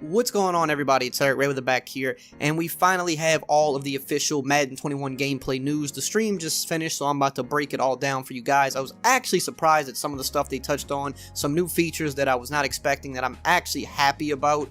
What's going on, everybody? It's Eric Ray with the back here, and we finally have all of the official Madden 21 gameplay news. The stream just finished, so I'm about to break it all down for you guys. I was actually surprised at some of the stuff they touched on, some new features that I was not expecting that I'm actually happy about.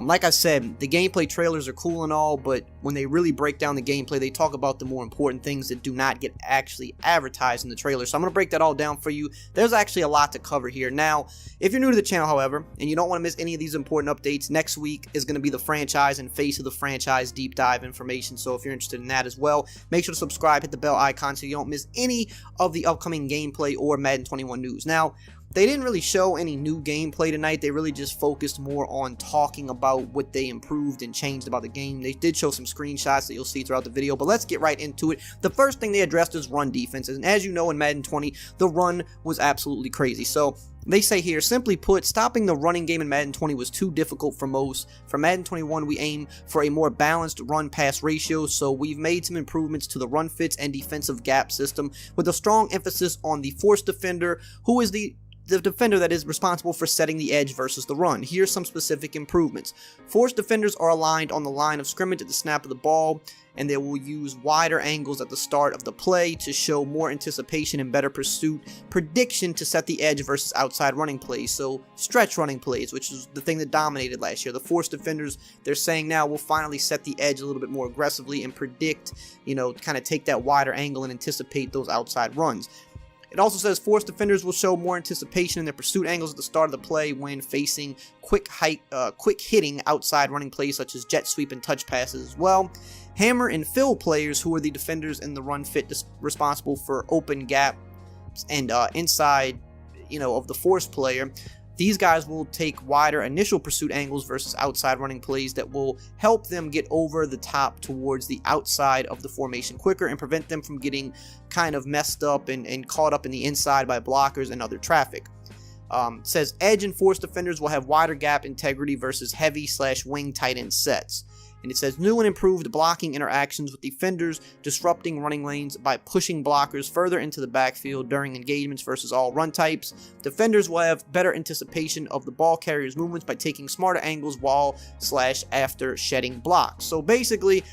Like I said, the gameplay trailers are cool and all, but when they really break down the gameplay, they talk about the more important things that do not get actually advertised in the trailer. So I'm going to break that all down for you. There's actually a lot to cover here. Now, if you're new to the channel, however, and you don't want to miss any of these important updates, next week is going to be the franchise and face of the franchise deep dive information. So if you're interested in that as well, make sure to subscribe, hit the bell icon so you don't miss any of the upcoming gameplay or Madden 21 news. Now, they didn't really show any new gameplay tonight. They really just focused more on talking about what they improved and changed about the game. They did show some screenshots that you'll see throughout the video, but let's get right into it. The first thing they addressed is run defense, and as you know, in Madden 20, the run was absolutely crazy. So they say here, simply put, stopping the running game in Madden 20 was too difficult for most. For Madden 21, we aim for a more balanced run-pass ratio, so we've made some improvements to the run fits and defensive gap system, with a strong emphasis on the force defender, who is the defender that is responsible for setting the edge versus the run. Here's some specific improvements. Force defenders are aligned on the line of scrimmage at the snap of the ball, and they will use wider angles at the start of the play to show more anticipation and better pursuit prediction to set the edge versus outside running plays. So stretch running plays, which is the thing that dominated last year. The force defenders, they're saying now, will finally set the edge a little bit more aggressively and predict, kind of take that wider angle and anticipate those outside runs. It also says force defenders will show more anticipation in their pursuit angles at the start of the play when facing quick hitting outside running plays such as jet sweep and touch passes as well. Hammer and fill players, who are the defenders in the run fit responsible for open gaps and inside, of the force player. These guys will take wider initial pursuit angles versus outside running plays that will help them get over the top towards the outside of the formation quicker and prevent them from getting kind of messed up and caught up in the inside by blockers and other traffic. It says edge and force defenders will have wider gap integrity versus heavy/wing tight end sets. And it says new and improved blocking interactions with defenders, disrupting running lanes by pushing blockers further into the backfield during engagements versus all run types. Defenders will have better anticipation of the ball carrier's movements by taking smarter angles while/after shedding blocks. So basically,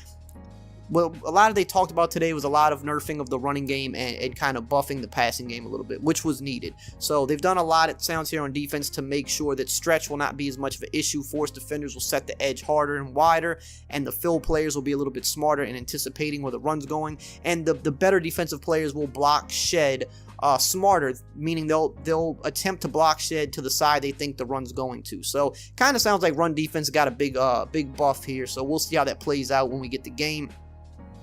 well, a lot of they talked about today was a lot of nerfing of the running game and kind of buffing the passing game a little bit, which was needed. So they've done a lot, it sounds here, on defense to make sure that stretch will not be as much of an issue. Force defenders will set the edge harder and wider, and the fill players will be a little bit smarter in anticipating where the run's going. And the better defensive players will block shed smarter, meaning they'll attempt to block shed to the side they think the run's going to. So kind of sounds like run defense got a big buff here. So we'll see how that plays out when we get the game.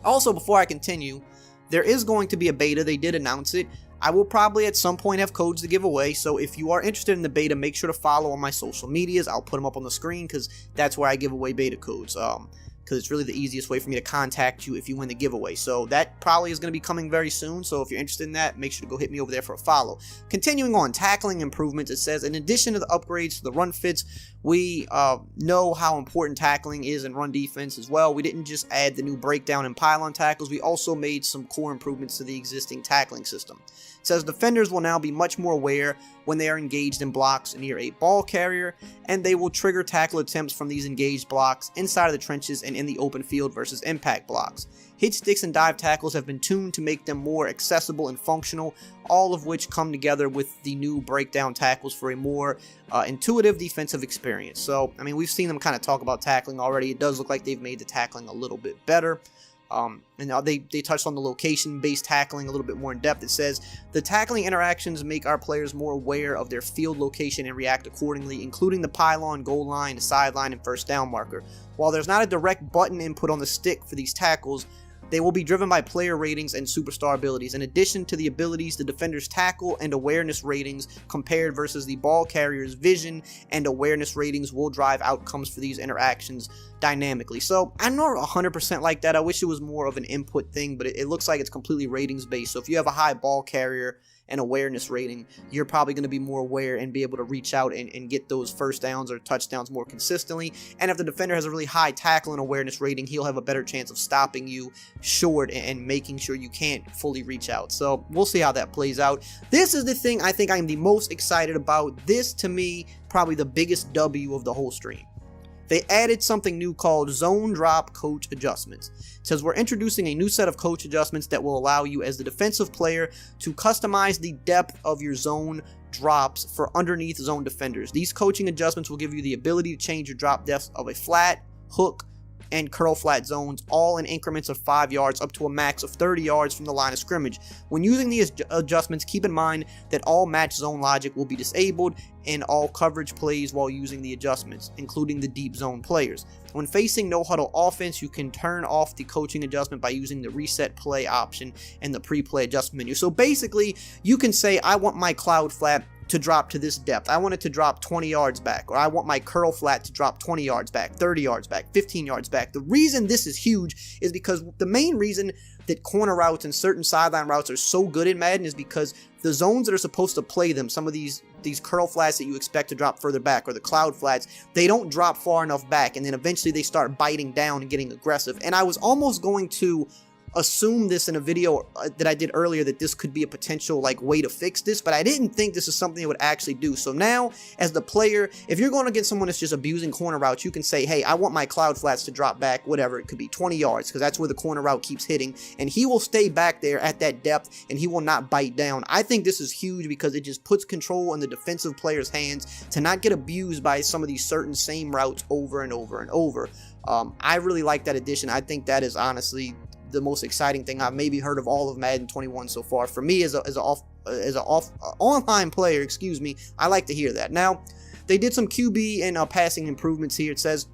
Also, before I continue, there is going to be a beta. They did announce it. I will probably at some point have codes to give away, so if you are interested in the beta, make sure to follow on my social medias. I'll put them up on the screen because that's where I give away beta codes. Because it's really the easiest way for me to contact you if you win the giveaway. So that probably is going to be coming very soon. So if you're interested in that, make sure to go hit me over there for a follow. Continuing on, tackling improvements, it says, in addition to the upgrades to the run fits, we know how important tackling is in run defense as well. We didn't just add the new breakdown and pylon tackles, we also made some core improvements to the existing tackling system. It says defenders will now be much more aware when they are engaged in blocks near a ball carrier, and they will trigger tackle attempts from these engaged blocks inside of the trenches and in the open field versus impact blocks. Hit sticks and dive tackles have been tuned to make them more accessible and functional, all of which come together with the new breakdown tackles for a more intuitive defensive experience. So, I mean, we've seen them kind of talk about tackling already. It does look like they've made the tackling a little bit better. And now they touched on the location-based tackling a little bit more in depth. It says, the tackling interactions make our players more aware of their field location and react accordingly, including the pylon, goal line, sideline, and first down marker. While there's not a direct button input on the stick for these tackles, they will be driven by player ratings and superstar abilities, in addition to the abilities the defender's tackle and awareness ratings compared versus the ball carrier's vision and awareness ratings will drive outcomes for these interactions dynamically. So I'm not 100% like that. I wish it was more of an input thing, but it looks like it's completely ratings based. So if you have a high ball carrier and awareness rating, you're probably going to be more aware and be able to reach out and get those first downs or touchdowns more consistently. And if the defender has a really high tackle and awareness rating, he'll have a better chance of stopping you short and making sure you can't fully reach out. So we'll see how that plays out. This is the thing I think I'm the most excited about. This, to me, probably the biggest W of the whole stream. they added something new called zone drop coach adjustments. It says we're introducing a new set of coach adjustments that will allow you as the defensive player to customize the depth of your zone drops for underneath zone defenders. These coaching adjustments will give you the ability to change your drop depth of a flat, hook, and curl flat zones, all in increments of 5 yards up to a max of 30 yards from the line of scrimmage. When using these adjustments, keep in mind that all match zone logic will be disabled in all coverage plays while using the adjustments, including the deep zone players. When facing no huddle offense, you can turn off the coaching adjustment by using the reset play option in the pre-play adjustment menu. So basically, you can say, I want my cloud flat to drop to this depth. I want it to drop 20 yards back, or I want my curl flat to drop 20 yards back, 30 yards back, 15 yards back. The reason this is huge is because the main reason that corner routes and certain sideline routes are so good in Madden is because the zones that are supposed to play them, some of these curl flats that you expect to drop further back, or the cloud flats, they don't drop far enough back, and then eventually they start biting down and getting aggressive. And I was almost going to assume this in a video that I did earlier, that this could be a potential way to fix this, but I didn't think this is something it would actually do. So now, as the player, if you're going against someone that's just abusing corner routes, you can say, hey, I want my cloud flats to drop back, whatever, it could be 20 yards, because that's where the corner route keeps hitting, and he will stay back there at that depth, and he will not bite down. I think this is huge because it just puts control in the defensive player's hands to not get abused by some of these certain same routes over and over and over. I really like that addition. I think that is honestly the most exciting thing I've maybe heard of all of Madden 21 so far. For me, as an online player, I like to hear that. Now, they did some QB and passing improvements here. It says,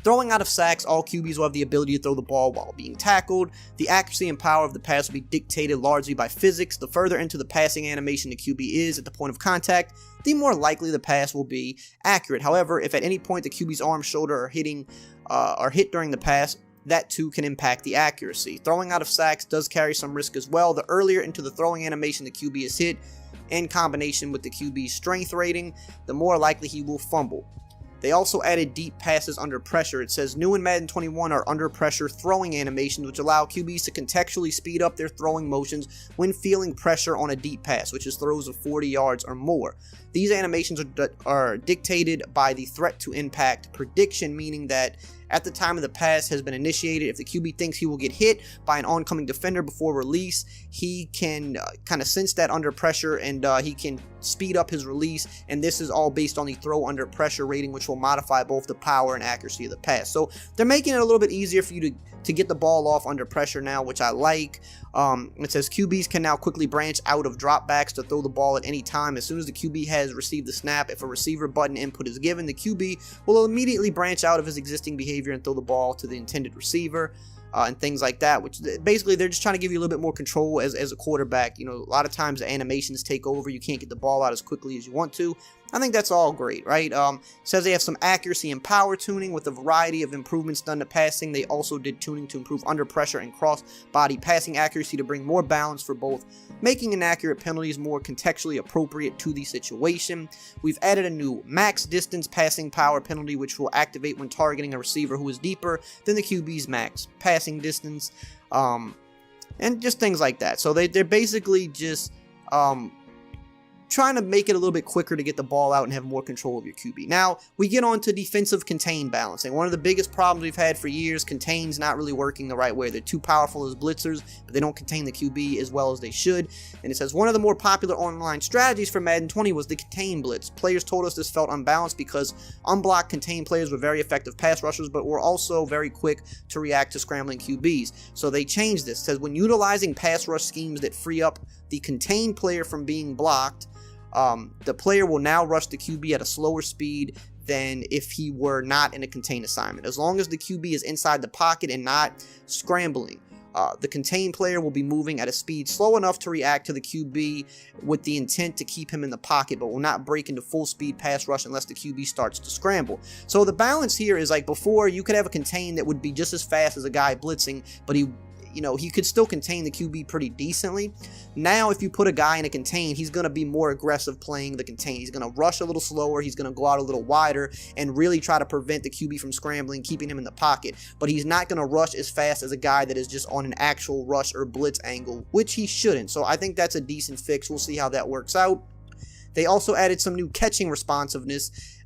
throwing out of sacks, all QBs will have the ability to throw the ball while being tackled. The accuracy and power of the pass will be dictated largely by physics. The further into the passing animation the QB is at the point of contact, the more likely the pass will be accurate. However, if at any point the QB's arm, shoulder are hit during the pass, that too can impact the accuracy. Throwing out of sacks does carry some risk as well. The earlier into the throwing animation the QB is hit, in combination with the QB's strength rating, the more likely he will fumble. They also added deep passes under pressure. It says new in Madden 21 are under pressure throwing animations, which allow QBs to contextually speed up their throwing motions when feeling pressure on a deep pass, which is throws of 40 yards or more. These animations are dictated by the threat to impact prediction, meaning that at the time of the pass has been initiated, if the QB thinks he will get hit by an oncoming defender before release, he can kind of sense that under pressure, and he can speed up his release, and this is all based on the throw under pressure rating, which will modify both the power and accuracy of the pass. So they're making it a little bit easier for you to get the ball off under pressure now, which I like. It says QBs can now quickly branch out of dropbacks to throw the ball at any time. As soon as the QB has received the snap, if a receiver button input is given, the QB will immediately branch out of his existing behavior and throw the ball to the intended receiver. And things like that, which basically they're just trying to give you a little bit more control as a quarterback. You know, a lot of times the animations take over. You can't get the ball out as quickly as you want to. I think that's all great, right? Says they have some accuracy and power tuning with a variety of improvements done to passing. They also did tuning to improve under pressure and cross-body passing accuracy to bring more balance for both, making inaccurate penalties more contextually appropriate to the situation. We've added a new max distance passing power penalty, which will activate when targeting a receiver who is deeper than the QB's max passing distance, and just things like that. So they're basically just trying to make it a little bit quicker to get the ball out and have more control of your QB. Now, we get on to defensive contain balancing. One of the biggest problems we've had for years, contain's not really working the right way. They're too powerful as blitzers, but they don't contain the QB as well as they should. And it says one of the more popular online strategies for Madden 20 was the contain blitz. Players told us this felt unbalanced because unblocked contain players were very effective pass rushers, but were also very quick to react to scrambling QBs. So they changed this. It says when utilizing pass rush schemes that free up the contained player from being blocked, the player will now rush the QB at a slower speed than if he were not in a contained assignment. As long as the QB is inside the pocket and not scrambling, the contained player will be moving at a speed slow enough to react to the QB with the intent to keep him in the pocket, but will not break into full speed pass rush unless the QB starts to scramble. So the balance here is like before, you could have a contain that would be just as fast as a guy blitzing, but he could still contain the QB pretty decently. Now, if you put a guy in a contain, he's going to be more aggressive playing the contain. He's going to rush a little slower. He's going to go out a little wider and really try to prevent the QB from scrambling, keeping him in the pocket. But he's not going to rush as fast as a guy that is just on an actual rush or blitz angle, which he shouldn't. So I think that's a decent fix. We'll see how that works out. They also added some new catching responsiveness.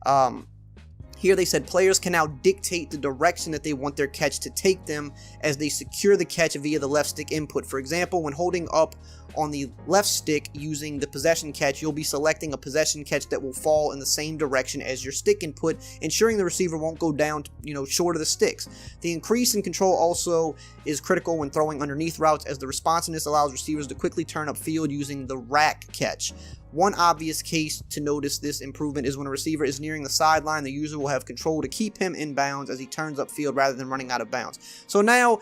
Here they said players can now dictate the direction that they want their catch to take them as they secure the catch via the left stick input. For example, when holding up on the left stick using the possession catch, you'll be selecting a possession catch that will fall in the same direction as your stick input, ensuring the receiver won't go down, short of the sticks. The increase in control also is critical when throwing underneath routes, as the responsiveness allows receivers to quickly turn upfield using the rack catch. One obvious case to notice this improvement is when a receiver is nearing the sideline, the user will have control to keep him in bounds as he turns upfield rather than running out of bounds. So now,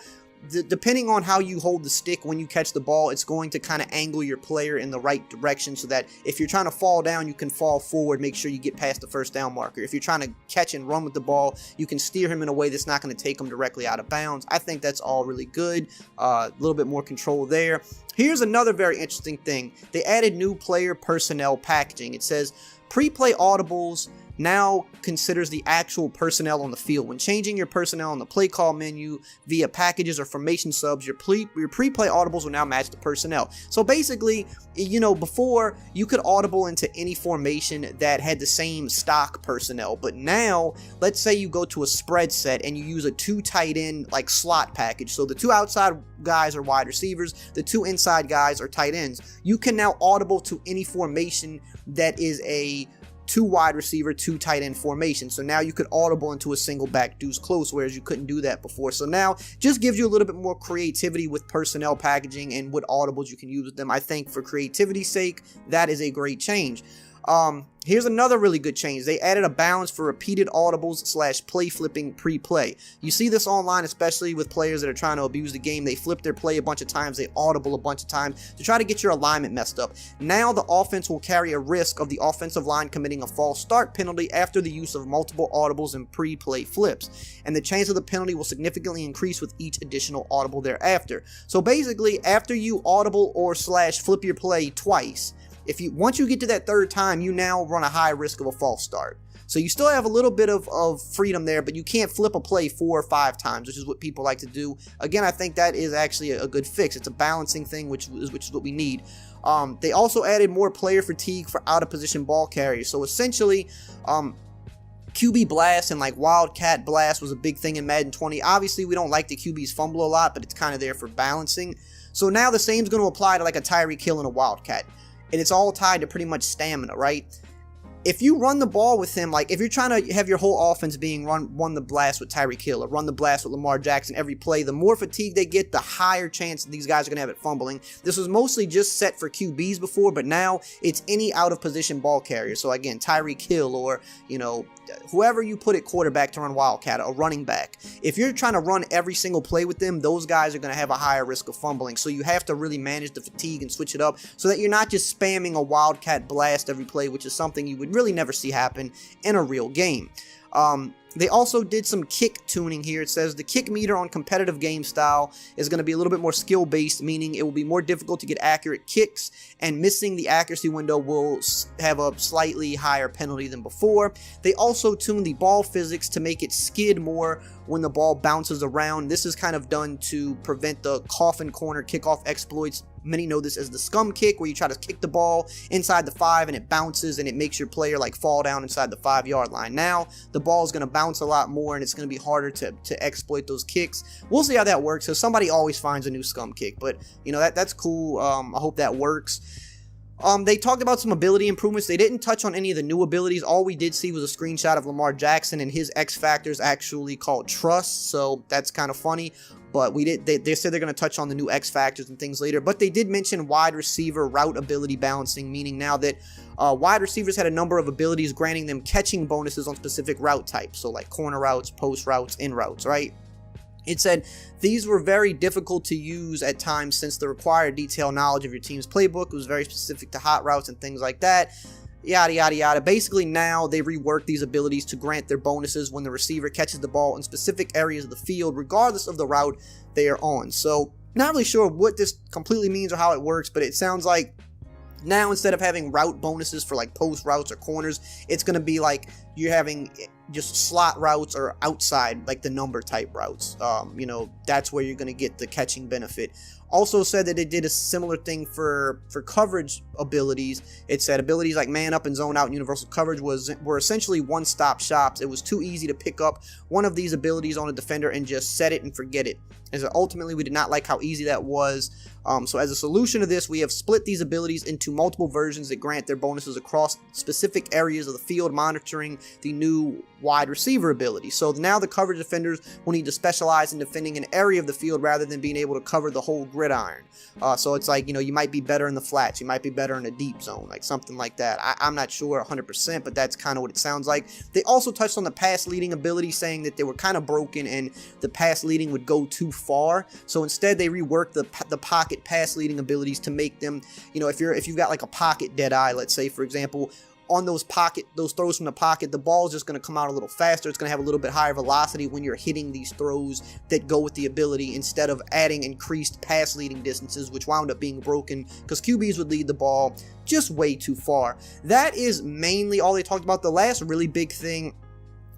depending on how you hold the stick when you catch the ball, it's going to kind of angle your player in the right direction so that if you're trying to fall down, you can fall forward, make sure you get past the first down marker. If you're trying to catch and run with the ball, you can steer him in a way that's not going to take him directly out of bounds. I think that's all really good. A little bit more control there. Here's another very interesting thing. They added new player personnel packaging. It says pre-play audibles now considers the actual personnel on the field. When changing your personnel on the play call menu via packages or formation subs, your pre-play audibles will now match the personnel. So basically, before you could audible into any formation that had the same stock personnel, but now let's say you go to a spread set and you use a 2 tight end like slot package. So the 2 outside guys are wide receivers, the 2 inside guys are tight ends. You can now audible to any formation that is a 2 wide receiver, 2 tight end formation. So now you could audible into a single back deuce close, whereas you couldn't do that before. So now just gives you a little bit more creativity with personnel packaging and what audibles you can use with them. I think for creativity's sake, that is a great change. Here's another really good change. They added a balance for repeated audibles / play flipping pre-play. You see this online, especially with players that are trying to abuse the game. They flip their play a bunch of times, they audible a bunch of times to try to get your alignment messed up. Now the offense will carry a risk of the offensive line committing a false start penalty after the use of multiple audibles and pre-play flips. And the chance of the penalty will significantly increase with each additional audible thereafter. So basically, after you audible or / flip your play twice, once you get to that 3rd time, you now run a high risk of a false start. So you still have a little bit of freedom there, but you can't flip a play 4 or 5 times, which is what people like to do. Again, I think that is actually a good fix. It's a balancing thing, which is what we need. They also added more player fatigue for out-of-position ball carriers. So essentially, QB blast and like wildcat blast was a big thing in Madden 20. Obviously, we don't like the QBs fumble a lot, but it's kind of there for balancing. So now the same's going to apply to like a Tyreek Hill and a wildcat. And it's all tied to pretty much stamina, right? If you run the ball with him, like if you're trying to have your whole offense being run the blast with Tyreek Hill or run the blast with Lamar Jackson every play, the more fatigue they get, the higher chance these guys are going to have it fumbling. This was mostly just set for QBs before, but now it's any out-of-position ball carrier. So again, Tyreek Hill or, whoever you put at quarterback to run wildcat, a running back. If you're trying to run every single play with them, those guys are going to have a higher risk of fumbling. So you have to really manage the fatigue and switch it up so that you're not just spamming a wildcat blast every play, which is something you would really never see happen in a real game. They also did some kick tuning here. It says the kick meter on competitive game style is going to be a little bit more skill based, meaning it will be more difficult to get accurate kicks, and missing the accuracy window will have a slightly higher penalty than before. They also tuned the ball physics to make it skid more when the ball bounces around. This is kind of done to prevent the coffin corner kickoff exploits. Many know this as the scum kick, where you try to kick the ball inside the 5 and it bounces and it makes your player like fall down inside the 5-yard line. Now the ball is going to bounce a lot more and it's going to be harder to exploit those kicks. We'll see how that works. So somebody always finds a new scum kick, but that's cool. I hope that works. They talked about some ability improvements. They didn't touch on any of the new abilities. All we did see was a screenshot of Lamar Jackson, and his X factor is actually called Trust, so that's kind of funny. But they said they're going to touch on the new X factors and things later. But they did mention wide receiver route ability balancing, meaning now that wide receivers had a number of abilities granting them catching bonuses on specific route types, so like corner routes, post routes, in routes, right? It said these were very difficult to use at times since the required detailed knowledge of your team's playbook was very specific to hot routes and things like that. Yada, yada, yada. Basically, now they rework these abilities to grant their bonuses when the receiver catches the ball in specific areas of the field, regardless of the route they are on. So, not really sure what this completely means or how it works, but it sounds like now instead of having route bonuses for like post routes or corners, it's going to be like you're having just slot routes or outside, like the number type routes. That's where you're going to get the catching benefit. Also said that it did a similar thing for coverage abilities. It said abilities like man up and zone out and universal coverage were essentially one-stop shops. It was too easy to pick up one of these abilities on a defender and just set it and forget it. And so ultimately, we did not like how easy that was. So as a solution to this, we have split these abilities into multiple versions that grant their bonuses across specific areas of the field, monitoring the new wide receiver ability. So now the coverage defenders will need to specialize in defending an area of the field rather than being able to cover the whole gridiron. So it's like, you might be better in the flats, you might be better in a deep zone, like something like that. I'm not sure 100%, but that's kind of what it sounds like. They also touched on the pass leading ability, saying that they were kind of broken and the pass leading would go too far. So instead, they reworked the pocket pass leading abilities to make them, if you've got like a pocket dead eye, let's say, for example, on those throws from the pocket, the ball is just going to come out a little faster. It's going to have a little bit higher velocity when you're hitting these throws that go with the ability, instead of adding increased pass leading distances, which wound up being broken because QBs would lead the ball just way too far. That is mainly all they talked about. The last really big thing,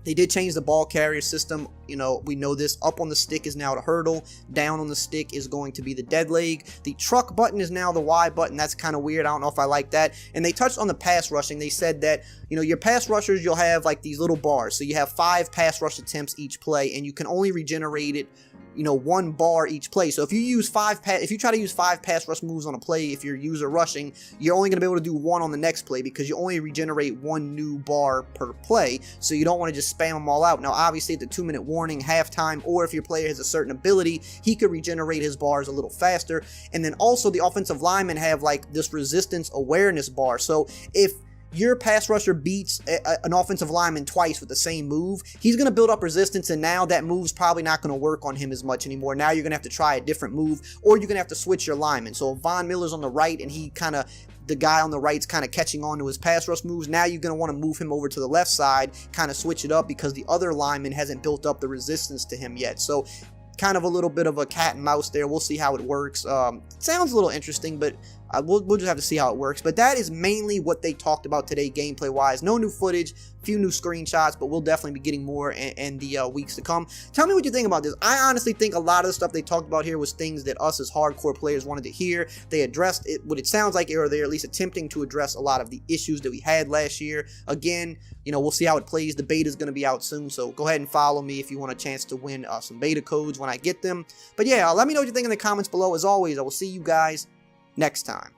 they did change the ball carrier system. We know this. Up on the stick is now the hurdle. Down on the stick is going to be the dead leg. The truck button is now the Y button. That's kind of weird. I don't know if I like that. And they touched on the pass rushing. They said that, your pass rushers, you'll have like these little bars. So you have 5 pass rush attempts each play, and you can only regenerate it, 1 bar each play. So if you try to use 5 pass rush moves on a play, if you're user rushing, you're only going to be able to do 1 on the next play because you only regenerate 1 new bar per play. So you don't want to just spam them all out. Now, obviously, at the 2-minute warning, halftime, or if your player has a certain ability, he could regenerate his bars a little faster. And then also the offensive linemen have like this resistance awareness bar. So if your pass rusher beats an offensive lineman twice with the same move, he's going to build up resistance, and now that move's probably not going to work on him as much anymore. Now you're going to have to try a different move, or you're going to have to switch your lineman. So if Von Miller's on the right and the guy on the right's kind of catching on to his pass rush moves, now you're going to want to move him over to the left side, kind of switch it up because the other lineman hasn't built up the resistance to him yet. So kind of a little bit of a cat and mouse there. We'll see how it works. It sounds a little interesting, but we'll just have to see how it works. But that is mainly what they talked about today, gameplay wise. No new footage, few new screenshots, but we'll definitely be getting more in the weeks to come. Tell me what you think about this. I honestly think a lot of the stuff they talked about here was things that us as hardcore players wanted to hear. They addressed it, what it sounds like, or they're at least attempting to address a lot of the issues that we had last year. Again, we'll see how it plays. The beta is going to be out soon, so go ahead and follow me if you want a chance to win some beta codes when I get them. But yeah, let me know what you think in the comments below. As always, I will see you guys next time.